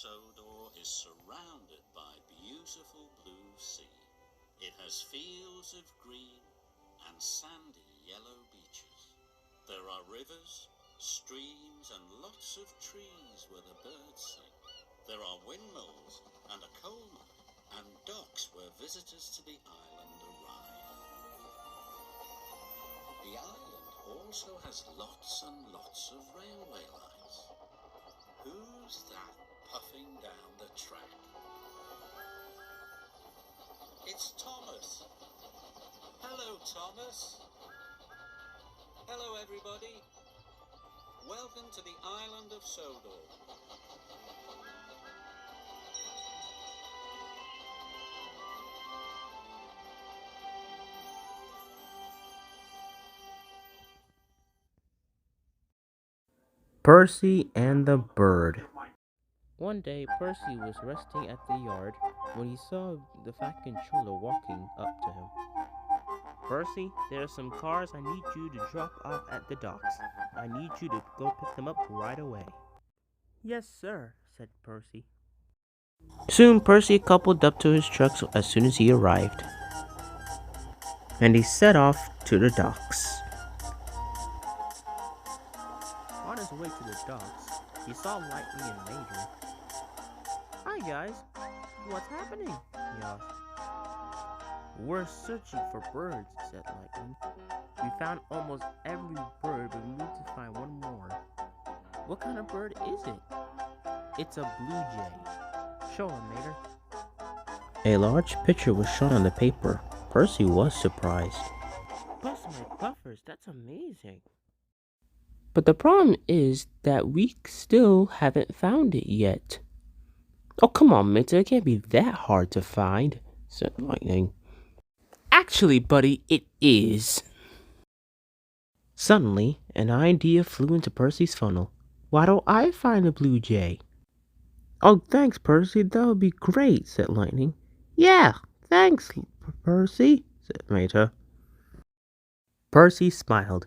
Sodor is surrounded by beautiful blue sea. It has fields of green and sandy yellow beaches. There are rivers, streams, and lots of trees where the birds sing. There are windmills and a coal mine and docks where visitors to the island arrive. The island also has lots and lots of railway lines. Who's that puffing down the track? It's Thomas. Hello, Thomas. Hello, everybody. Welcome to the island of Sodor. Percy and the Bird. One day, Percy was resting at the yard when he saw the fat controller walking up to him. Percy, there are some cars I need you to drop off at the docks. I need you to go pick them up right away. Yes, sir, said Percy. Soon, Percy coupled up to his truck as soon as he arrived, and he set off to the docks. On his way to the docks, he saw Lightning and Major. Hi guys, what's happening? He asked. We're searching for birds, said Lightning. We found almost every bird, but we need to find one more. What kind of bird is it? It's a blue jay. Show him, Mater. A large picture was shown on the paper. Percy was surprised. Bust my buffers, that's amazing. But the problem is that we still haven't found it yet. Oh, come on, Minter, it can't be that hard to find, said Lightning. Actually, buddy, it is. Suddenly, an idea flew into Percy's funnel. Why don't I find a blue jay? Oh, thanks, Percy, that would be great, said Lightning. Yeah, thanks, Percy, said Mater. Percy smiled,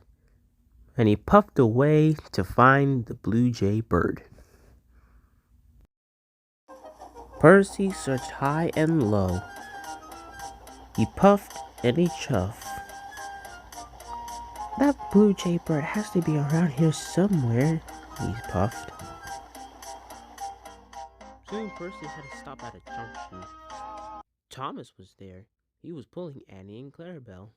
and he puffed away to find the blue jay bird. Percy searched high and low. He puffed and he chuffed. That blue jay bird has to be around here somewhere, he puffed. Soon Percy had to stop at a junction. Thomas was there. He was pulling Annie and Clarabelle.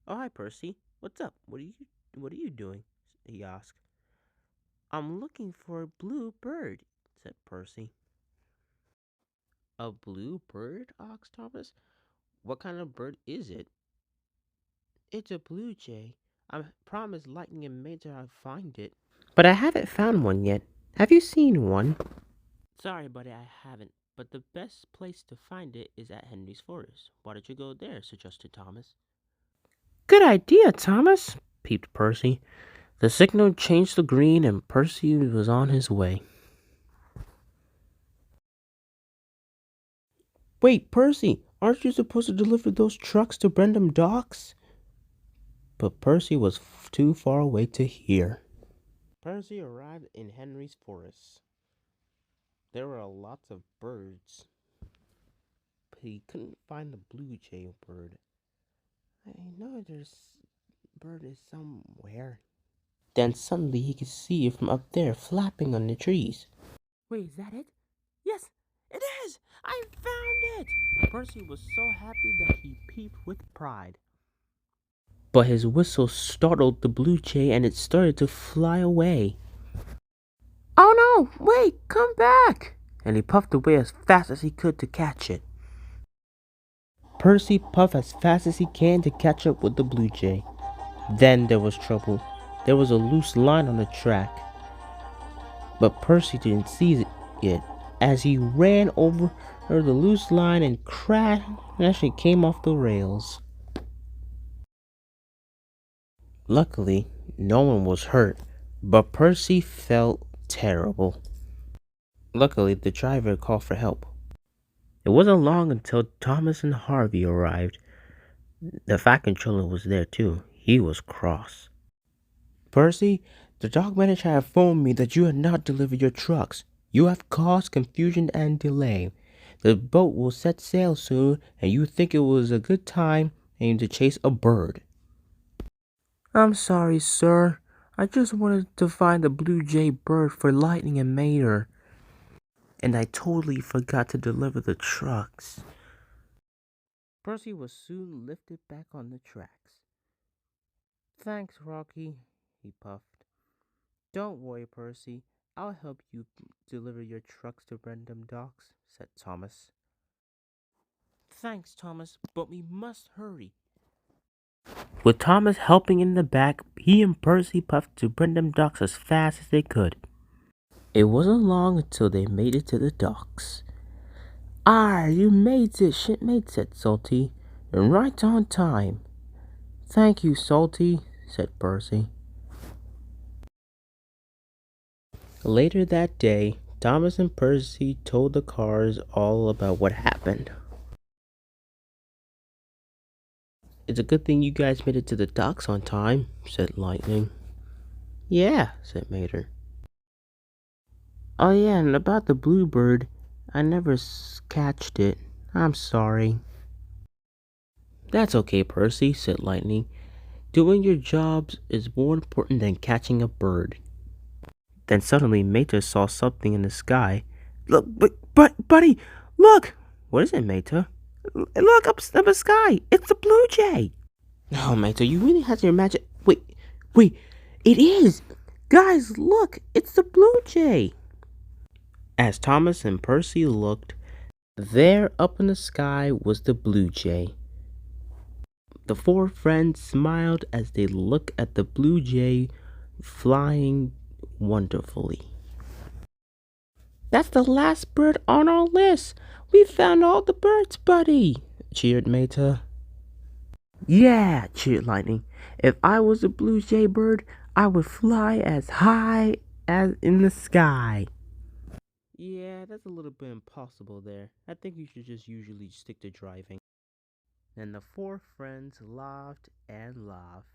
Oh, hi, Percy. What's up? What are you doing? He asked. I'm looking for a blue bird, said Percy. A blue bird? Asked Thomas. What kind of bird is it? It's a blue jay. I promised Lightning and Major I'd find it. But I haven't found one yet. Have you seen one? Sorry, buddy, I haven't. But the best place to find it is at Henry's Forest. Why don't you go there? Suggested Thomas. Good idea, Thomas, peeped Percy. The signal changed to green and Percy was on his way. Wait, Percy, aren't you supposed to deliver those trucks to Brendam Docks? But Percy was too far away to hear. Percy arrived in Henry's Forest. There were lots of birds, but he couldn't find the blue jay bird. I know there's bird is somewhere. Then suddenly he could see it from up there, flapping on the trees. Wait, is that it? Yes, it is! I found it! Percy was so happy that he peeped with pride. But his whistle startled the blue jay and it started to fly away. Oh no, wait, come back! And he puffed away as fast as he could to catch it. Percy puffed as fast as he can to catch up with the blue jay. Then there was trouble. There was a loose line on the track. But Percy didn't see it as he ran over the loose line and crashed and actually came off the rails. Luckily, no one was hurt, but Percy felt terrible. Luckily, the driver called for help. It wasn't long until Thomas and Harvey arrived. The fat controller was there too. He was cross. Percy, the dog manager had phoned me that you had not delivered your trucks. You have caused confusion and delay. The boat will set sail soon, and you think it was a good time aim to chase a bird. I'm sorry, sir. I just wanted to find the blue jay bird for Lightning and Mater. And I totally forgot to deliver the trucks. Percy was soon lifted back on the tracks. Thanks, Rocky, he puffed. Don't worry, Percy. I'll help you deliver your trucks to Random Docks, said Thomas. Thanks, Thomas, but we must hurry. With Thomas helping in the back, he and Percy puffed to Brendam Docks as fast as they could. It wasn't long until they made it to the docks. Ah, you made it, shipmate, said Salty, and right on time. Thank you, Salty, said Percy. Later that day, Thomas and Percy told the cars all about what happened. It's a good thing you guys made it to the docks on time, said Lightning. Yeah, said Mater. Oh yeah, and about the bluebird, I never catched it. I'm sorry. That's okay, Percy, said Lightning. Doing your jobs is more important than catching a bird. Then suddenly Meta saw something in the sky. Look, buddy, look! What is it, Meta? Look up in the sky. It's the blue jay. No, Meta, you really had to imagine. Wait, it is! Guys, look! It's the blue jay! As Thomas and Percy looked, there up in the sky was the blue jay. The four friends smiled as they looked at the blue jay flying wonderfully. That's the last bird on our list. We found all the birds, buddy, cheered Meta. Yeah, cheered Lightning. If I was a blue jay bird, I would fly as high as in the sky. Yeah, that's a little bit impossible there. I think you should just usually stick to driving. Then the four friends laughed and laughed.